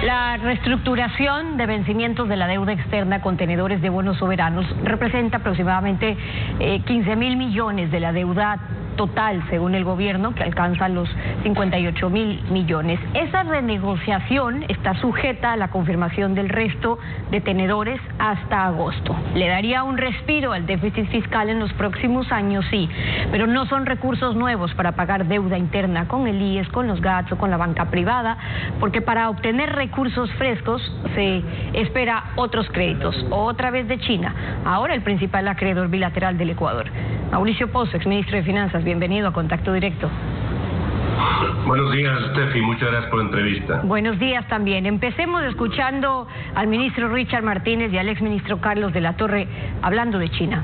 La reestructuración de vencimientos de la deuda externa con tenedores de bonos soberanos representa aproximadamente 15.000 millones de la deuda total, según el gobierno, que alcanza los 58.000 millones. Esa renegociación está sujeta a la confirmación del resto de tenedores hasta agosto. Le daría un respiro al déficit fiscal en los próximos años, sí, pero no son recursos nuevos para pagar deuda interna con el IES, con los GATS o con la banca privada, porque para obtener recursos frescos se espera otros créditos, otra vez de China, ahora el principal acreedor bilateral del Ecuador. Mauricio Pozo, exministro de Finanzas, bienvenido a Contacto Directo. Buenos días, Steffi, muchas gracias por la entrevista. Buenos días también. Empecemos escuchando al ministro Richard Martínez y al exministro Carlos de la Torre hablando de China.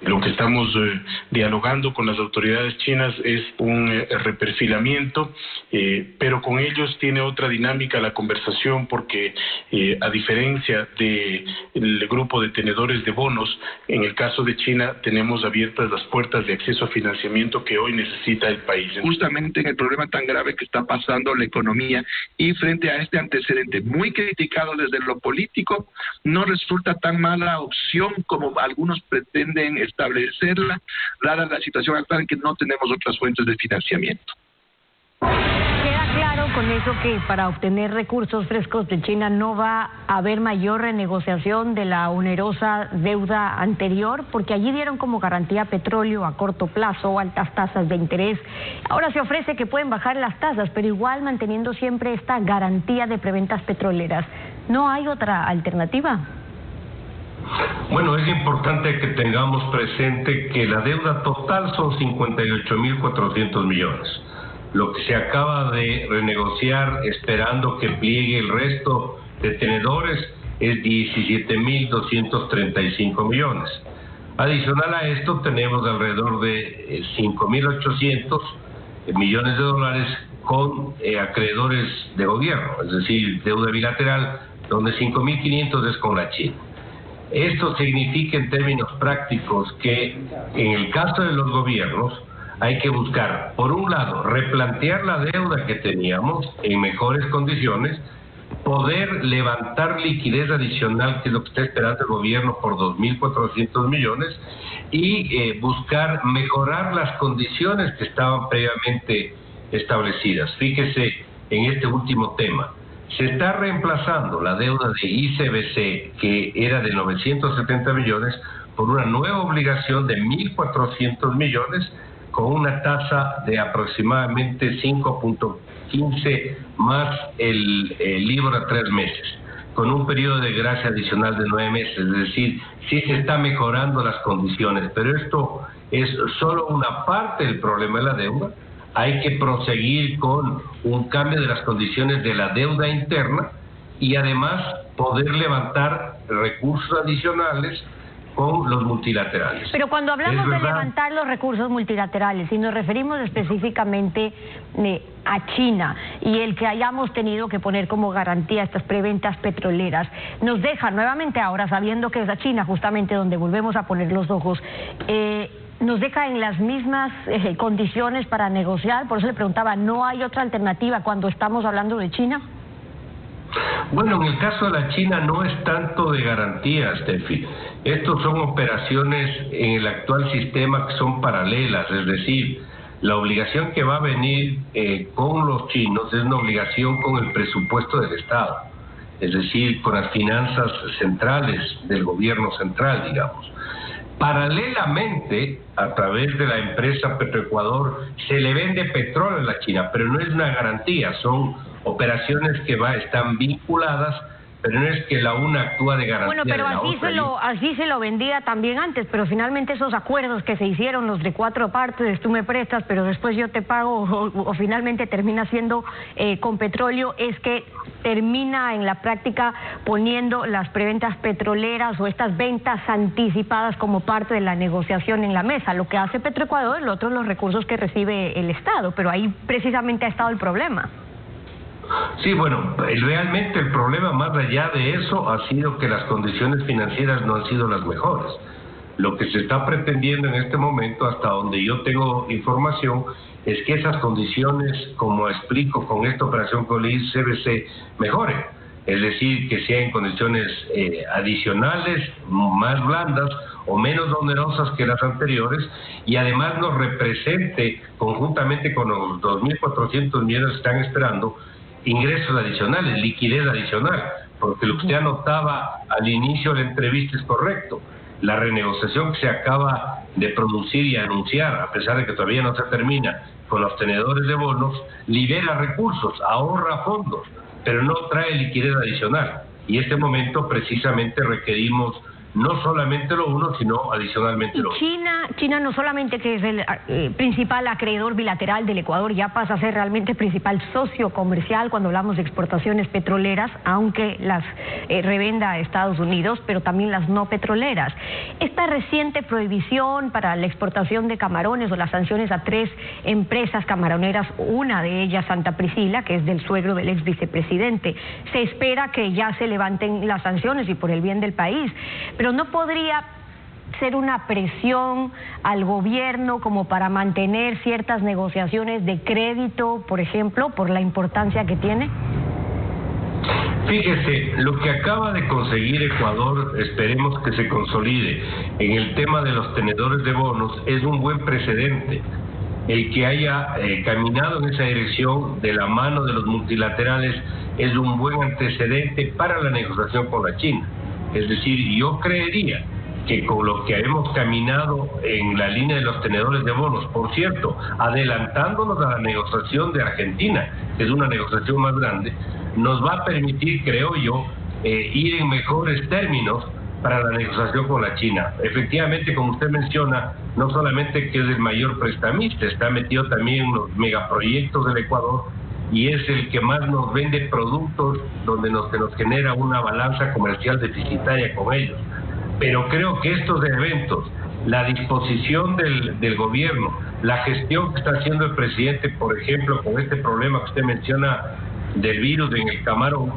Lo que estamos dialogando con las autoridades chinas es un reperfilamiento, pero con ellos tiene otra dinámica la conversación porque a diferencia del grupo de tenedores de bonos, en el caso de China tenemos abiertas las puertas de acceso a financiamiento que hoy necesita el país. Justamente en el problema tan grave que está pasando la economía y frente a este antecedente muy criticado desde lo político, no resulta tan mala opción como algunos pretenden establecerla, dada la situación actual en que no tenemos otras fuentes de financiamiento. Queda claro con eso que para obtener recursos frescos de China no va a haber mayor renegociación de la onerosa deuda anterior, porque allí dieron como garantía petróleo a corto plazo, altas tasas de interés. Ahora se ofrece que pueden bajar las tasas, pero igual manteniendo siempre esta garantía de preventas petroleras. ¿No hay otra alternativa? Bueno, es importante que tengamos presente que la deuda total son 58.400 millones. Lo que se acaba de renegociar esperando que pliegue el resto de tenedores es 17.235 millones. Adicional a esto tenemos alrededor de 5.800 millones de dólares con acreedores de gobierno, es decir, deuda bilateral, donde 5.500 es con la China. Esto significa en términos prácticos que en el caso de los gobiernos hay que buscar, por un lado, replantear la deuda que teníamos en mejores condiciones, poder levantar liquidez adicional, que es lo que está esperando el gobierno por 2.400 millones, y buscar mejorar las condiciones que estaban previamente establecidas. Fíjese en este último tema. Se está reemplazando la deuda de ICBC, que era de 970 millones, por una nueva obligación de 1.400 millones, con una tasa de aproximadamente 5.15 más el LIBOR a 3 meses, con un periodo de gracia adicional de 9 meses. Es decir, sí se está mejorando las condiciones, pero esto es solo una parte del problema de la deuda. Hay que proseguir con un cambio de las condiciones de la deuda interna y además poder levantar recursos adicionales con los multilaterales. Pero cuando hablamos de levantar los recursos multilaterales, y nos referimos específicamente a China y el que hayamos tenido que poner como garantía estas preventas petroleras, nos deja nuevamente ahora, sabiendo que es a China justamente donde volvemos a poner los ojos, nos deja en las mismas condiciones para negociar. Por eso le preguntaba, ¿no hay otra alternativa cuando estamos hablando de China? Bueno, en el caso de la China no es tanto de garantía, Steffi. Estos son operaciones en el actual sistema que son paralelas, es decir, la obligación que va a venir con los chinos es una obligación con el presupuesto del Estado, es decir, con las finanzas centrales del gobierno central, digamos. Paralelamente, a través de la empresa Petroecuador, se le vende petróleo a la China, pero no es una garantía, son operaciones que están vinculadas, pero no es que la una actúa de garantía. Bueno, pero así se lo vendía también antes, pero finalmente esos acuerdos que se hicieron, los de 4 partes, tú me prestas, pero después yo te pago, o finalmente termina siendo con petróleo, es que termina en la práctica poniendo las preventas petroleras o estas ventas anticipadas como parte de la negociación en la mesa. Lo que hace Petroecuador, lo otro los recursos que recibe el Estado, pero ahí precisamente ha estado el problema. Sí, bueno, realmente el problema más allá de eso ha sido que las condiciones financieras no han sido las mejores. Lo que se está pretendiendo en este momento, hasta donde yo tengo información, es que esas condiciones, como explico con esta operación con el CBC, mejoren. Es decir, que sean condiciones adicionales, más blandas o menos onerosas que las anteriores, y además nos represente, conjuntamente con los 2.400 millones que están esperando, ingresos adicionales, liquidez adicional, porque lo que usted anotaba al inicio de la entrevista es correcto. La renegociación que se acaba de producir y anunciar, a pesar de que todavía no se termina, con los tenedores de bonos, libera recursos, ahorra fondos, pero no trae liquidez adicional. Y en este momento precisamente requerimos no solamente lo uno, sino adicionalmente lo otro. China no solamente que es el principal acreedor bilateral del Ecuador, ya pasa a ser realmente el principal socio comercial cuando hablamos de exportaciones petroleras, aunque las revenda a Estados Unidos, pero también las no petroleras. Esta reciente prohibición para la exportación de camarones o las sanciones a 3 empresas camaroneras, una de ellas Santa Priscila, que es del suegro del ex vicepresidente, se espera que ya se levanten las sanciones y por el bien del país. Pero ¿no podría ser una presión al gobierno como para mantener ciertas negociaciones de crédito, por ejemplo, por la importancia que tiene? Fíjese, lo que acaba de conseguir Ecuador, esperemos que se consolide en el tema de los tenedores de bonos, es un buen precedente. El que haya caminado en esa dirección de la mano de los multilaterales es un buen antecedente para la negociación con la China. Es decir, yo creería que con lo que hemos caminado en la línea de los tenedores de bonos, por cierto, adelantándonos a la negociación de Argentina, que es una negociación más grande, nos va a permitir, creo yo, ir en mejores términos para la negociación con la China. Efectivamente, como usted menciona, no solamente que es el mayor prestamista, está metido también en los megaproyectos del Ecuador, y es el que más nos vende productos donde se nos genera una balanza comercial deficitaria con ellos. Pero creo que estos eventos, la disposición del gobierno, la gestión que está haciendo el presidente, por ejemplo, con este problema que usted menciona del virus en el camarón,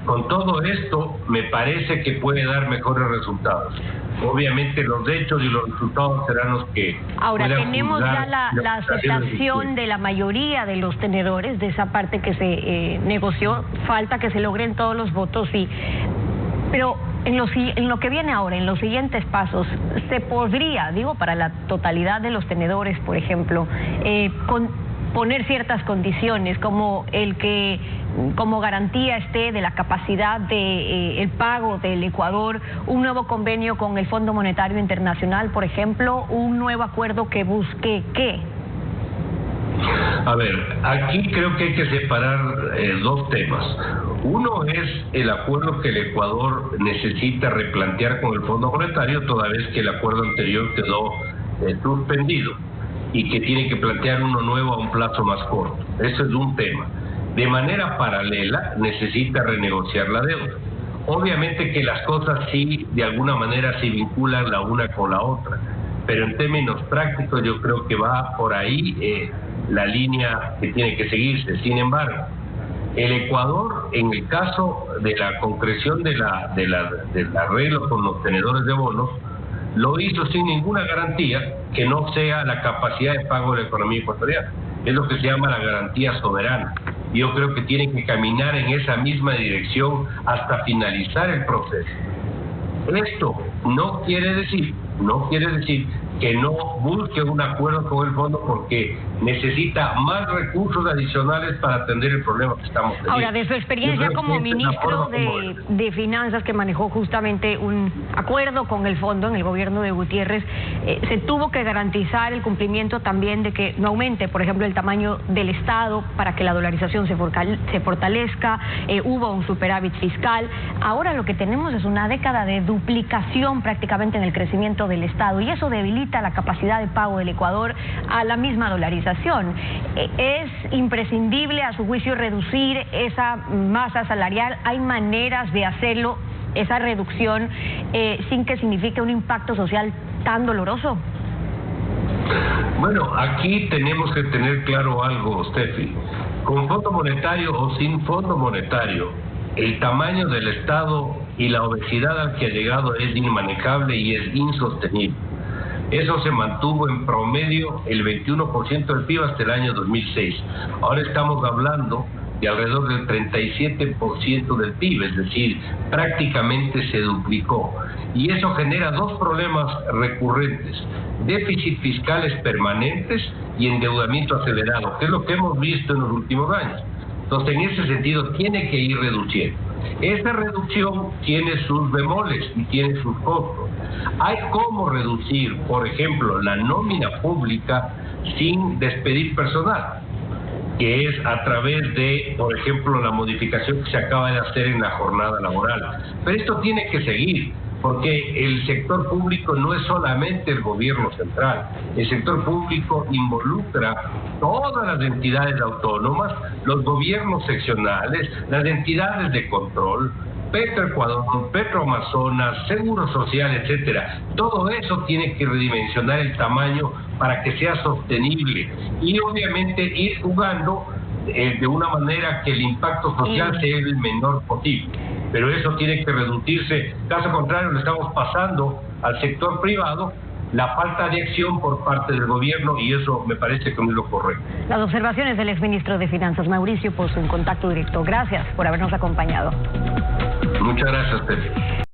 con todo esto me parece que puede dar mejores resultados. Obviamente los hechos y los resultados serán los que... Ahora, tenemos ya la aceptación de la mayoría de los tenedores de esa parte que se negoció, falta que se logren todos los votos, sí. Pero en lo que viene ahora, en los siguientes pasos, se podría, digo, para la totalidad de los tenedores, por ejemplo, poner ciertas condiciones, como el que como garantía esté de la capacidad de el pago del Ecuador, un nuevo convenio con el Fondo Monetario Internacional, por ejemplo, un nuevo acuerdo que busque ¿qué? A ver, aquí creo que hay que separar dos temas. Uno es el acuerdo que el Ecuador necesita replantear con el Fondo Monetario, toda vez que el acuerdo anterior quedó suspendido, y que tiene que plantear uno nuevo a un plazo más corto. Eso es un tema. De manera paralela, necesita renegociar la deuda. Obviamente que las cosas sí, de alguna manera, se vinculan la una con la otra, pero en términos prácticos yo creo que va por ahí la línea que tiene que seguirse. Sin embargo, el Ecuador, en el caso de la concreción del arreglo con los tenedores de bonos, lo hizo sin ninguna garantía que no sea la capacidad de pago de la economía ecuatoriana. Es lo que se llama la garantía soberana. Yo creo que tienen que caminar en esa misma dirección hasta finalizar el proceso. Esto no quiere decir que no busque un acuerdo con el fondo, porque necesita más recursos adicionales para atender el problema que estamos teniendo. Ahora, de su experiencia como ministro de Finanzas, que manejó justamente un acuerdo con el fondo en el gobierno de Gutiérrez, se tuvo que garantizar el cumplimiento también de que no aumente, por ejemplo, el tamaño del Estado para que la dolarización se fortalezca, hubo un superávit fiscal. Ahora lo que tenemos es una década de duplicación prácticamente en el crecimiento del Estado, y eso debilita la capacidad de pago del Ecuador a la misma dolarización. ¿Es imprescindible, a su juicio, reducir esa masa salarial? ¿Hay maneras de hacerlo, esa reducción, sin que signifique un impacto social tan doloroso? Bueno, aquí tenemos que tener claro algo, Steffi. Con fondo monetario o sin fondo monetario, el tamaño del Estado y la obesidad al que ha llegado es inmanejable y es insostenible. Eso se mantuvo en promedio el 21% del PIB hasta el año 2006. Ahora estamos hablando de alrededor del 37% del PIB, es decir, prácticamente se duplicó. Y eso genera dos problemas recurrentes: déficit fiscales permanentes y endeudamiento acelerado, que es lo que hemos visto en los últimos años. Entonces, en ese sentido, tiene que ir reduciendo. Esa reducción tiene sus bemoles y tiene sus costos. Hay cómo reducir, por ejemplo, la nómina pública sin despedir personal, que es a través de, por ejemplo, la modificación que se acaba de hacer en la jornada laboral. Pero esto tiene que seguir, porque el sector público no es solamente el gobierno central. El sector público involucra todas las entidades autónomas, los gobiernos seccionales, las entidades de control, Petroecuador, Petroamazonas, Seguro Social, etcétera. Todo eso tiene que redimensionar el tamaño para que sea sostenible y obviamente ir jugando de una manera que el impacto social sea el menor posible. Pero eso tiene que reducirse. Caso contrario, le estamos pasando al sector privado la falta de acción por parte del gobierno, y eso me parece que no es lo correcto. Las observaciones del exministro de Finanzas, Mauricio Pozo, en Contacto Directo. Gracias por habernos acompañado. Muchas gracias, Pepe.